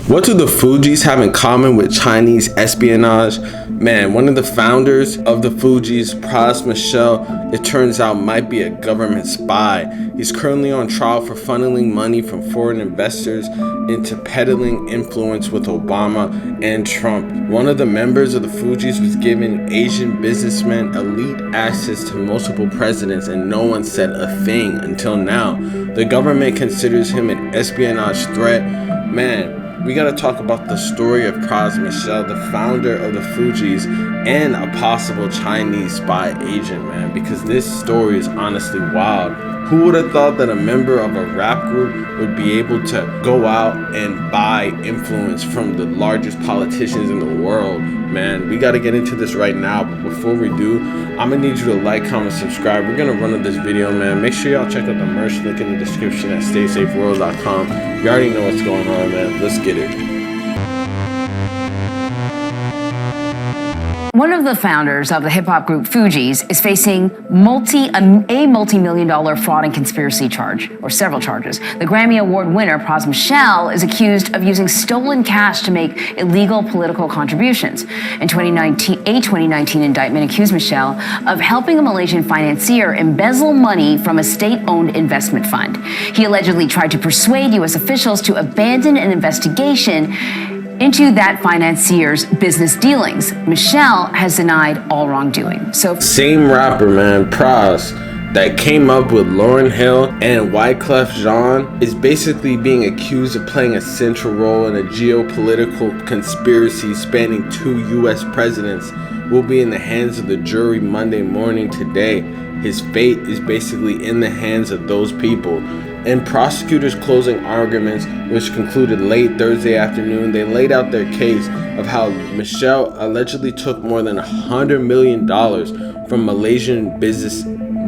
What do the Fugees have in common with Chinese espionage? Man, one of the founders of the Fugees, Pras Michel, it turns out might be a government spy. He's currently on trial for funneling money from foreign investors into peddling influence with Obama and Trump. One of the members of the Fugees was giving Asian businessmen elite access to multiple presidents, and no one said a thing until now. The government considers him an espionage threat. Man, we gotta talk about the story of Pras Michel, the founder of the Fugees, and a possible Chinese spy agent, man, because this story is honestly wild. Who would have thought that a member of a rap group would be able to go out and buy influence from the largest politicians in the world? Man, we gotta get into this right now, but before we do, I'm gonna need you to like, comment, subscribe. We're gonna run up this video, man. Make sure y'all check out the merch link in the description at StaySafeWorld.com. You already know what's going on, man. Let's get it. One of the founders of the hip-hop group Fugees is facing a multi-million-dollar fraud and conspiracy charge, or several charges. The Grammy Award winner, Pras Michel, is accused of using stolen cash to make illegal political contributions. In 2019 indictment accused Michel of helping a Malaysian financier embezzle money from a state-owned investment fund. He allegedly tried to persuade U.S. officials to abandon an investigation into that financier's business dealings. Michel has denied all wrongdoing. Same rapper, man, Pras, that came up with Lauryn Hill and Wyclef Jean, is basically being accused of playing a central role in a geopolitical conspiracy spanning 2 U.S. presidents. Will be in the hands of the jury Monday morning today. His fate is basically in the hands of those people. In prosecutors' closing arguments, which concluded late Thursday afternoon, they laid out their case of how Michel allegedly took more than $100 million from Malaysian business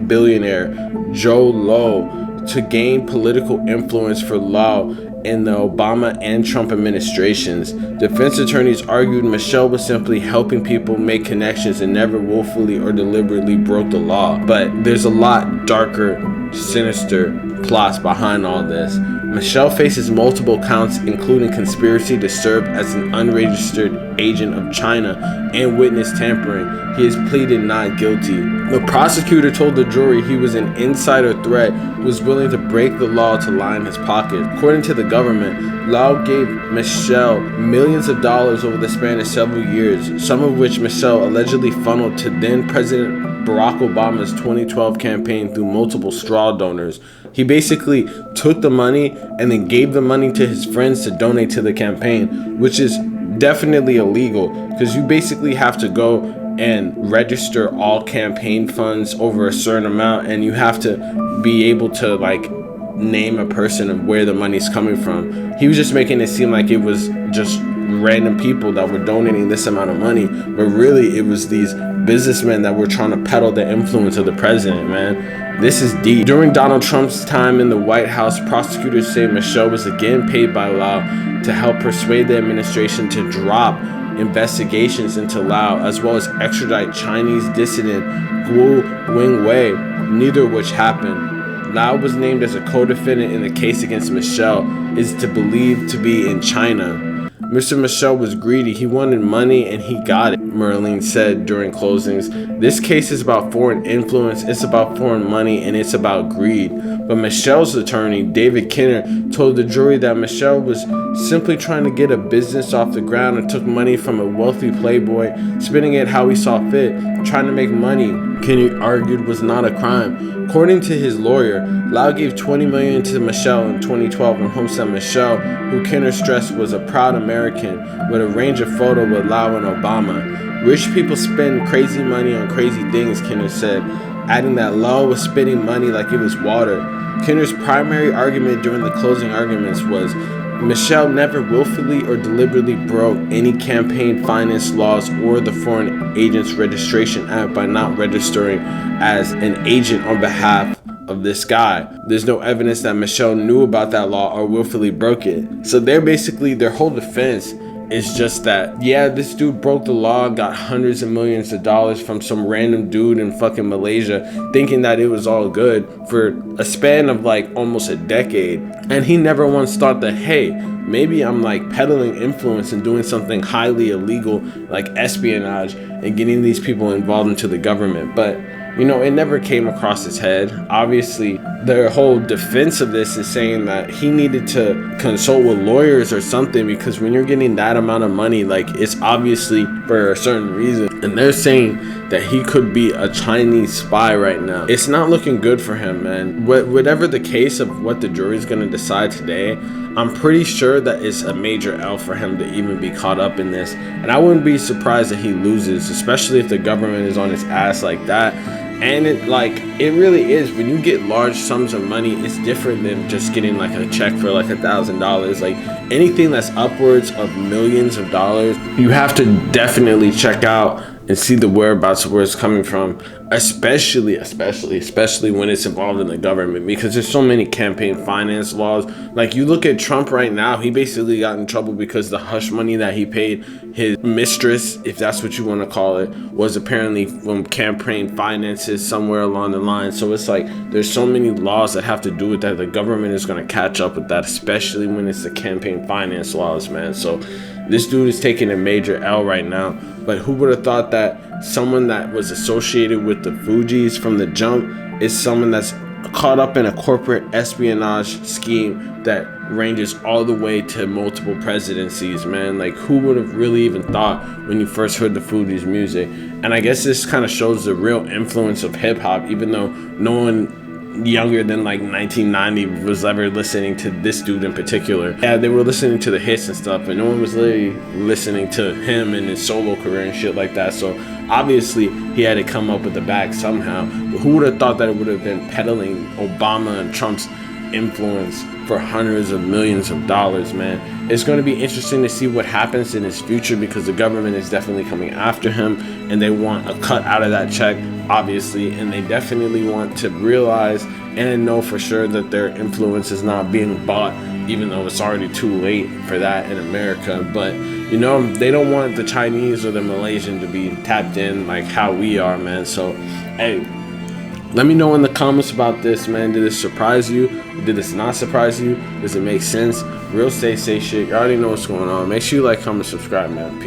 billionaire Joe Low to gain political influence for Lau in the Obama and Trump administrations. Defense attorneys argued Michel was simply helping people make connections and never willfully or deliberately broke the law. But there's a lot darker, sinister plots behind all this. Michel faces multiple counts, including conspiracy to serve as an unregistered agent of China and witness tampering. He has pleaded not guilty. The prosecutor told the jury he was an insider threat who was willing to break the law to line his pocket. According to the government, Lau gave Michel millions of dollars over the span of several years, some of which Michel allegedly funneled to then President Barack Obama's 2012 campaign through multiple straw donors. He basically took the money and then gave the money to his friends to donate to the campaign, which is definitely illegal because you basically have to go and register all campaign funds over a certain amount, and you have to be able to name a person of where the money's coming from. He was just making it seem like it was just random people that were donating this amount of money, but really it was these businessmen that were trying to peddle the influence of the president, man. This is deep. During Donald Trump's time in the White House, prosecutors say Michel was again paid by Lau to help persuade the administration to drop investigations into Lau, as well as extradite Chinese dissident Guo Wingwei, neither of which happened. Lau was named as a co-defendant in the case against Michel, is believed to be in China. Mr. Michel was greedy. He wanted money and he got it, Merlin said during closings. This case is about foreign influence, it's about foreign money, and it's about greed. But Michel's attorney, David Kinner, told the jury that Michel was simply trying to get a business off the ground and took money from a wealthy playboy, spending it how he saw fit, trying to make money. Kinner argued was not a crime. According to his lawyer, Lau gave $20 million to Michel in 2012 in hopes that Michel, who Kinner stressed was a proud American, would arrange a photo with Lau and Obama. Rich people spend crazy money on crazy things, Kinner said, adding that Lau was spending money like it was water. Kinner's primary argument during the closing arguments was Michel never willfully or deliberately broke any campaign finance laws or the Foreign Agents Registration Act by not registering as an agent on behalf of this guy. There's no evidence that Michel knew about that law or willfully broke it. So their whole defense It's just that, yeah, this dude broke the law, got hundreds of millions of dollars from some random dude in fucking Malaysia, thinking that it was all good for a span of like almost a decade. And he never once thought that, hey, maybe I'm like peddling influence and doing something highly illegal like espionage and getting these people involved into the government. But you know, it never came across his head. Obviously, their whole defense of this is saying that he needed to consult with lawyers or something, because when you're getting that amount of money, like, it's obviously for a certain reason. And they're saying that he could be a Chinese spy right now. It's not looking good for him, man. Whatever the case of what the jury's gonna decide today, I'm pretty sure that it's a major L for him to even be caught up in this. And I wouldn't be surprised that he loses, especially if the government is on his ass like that. And it really is, when you get large sums of money, it's different than just getting like a check for like $1,000. Like, anything that's upwards of millions of dollars, you have to definitely check out and see the whereabouts of where it's coming from, especially when it's involved in the government, because there's so many campaign finance laws. Like, you look at Trump right now, he basically got in trouble because the hush money that he paid his mistress, if that's what you want to call it, was apparently from campaign finances somewhere along the line. So it's like, there's so many laws that have to do with that. The government is going to catch up with that, especially when it's the campaign finance laws, man. So this dude is taking a major L right now. But who would have thought that someone that was associated with the Fugees from the jump is someone that's caught up in a corporate espionage scheme that ranges all the way to multiple presidencies, man? Like, who would have really even thought when you first heard the Fugees music? And I guess this kind of shows the real influence of hip-hop, even though no one younger than like 1990 was ever listening to this dude in particular. Yeah, they were listening to the hits and stuff, and no one was literally listening to him and his solo career and shit like that. So obviously he had to come up with the bag somehow. But who would have thought that it would have been peddling Obama and Trump's influence for hundreds of millions of dollars, man? It's going to be interesting to see what happens in his future, because the government is definitely coming after him and they want a cut out of that check, obviously, and they definitely want to realize and know for sure that their influence is not being bought, even though it's already too late for that in America. But you know, they don't want the Chinese or the Malaysian to be tapped in like how we are, man. So hey, let me know in the comments about this, man. Did this surprise you? Did this not surprise you? Does it make sense? Real say shit. You already know what's going on. Make sure you like, comment, subscribe, man. Peace.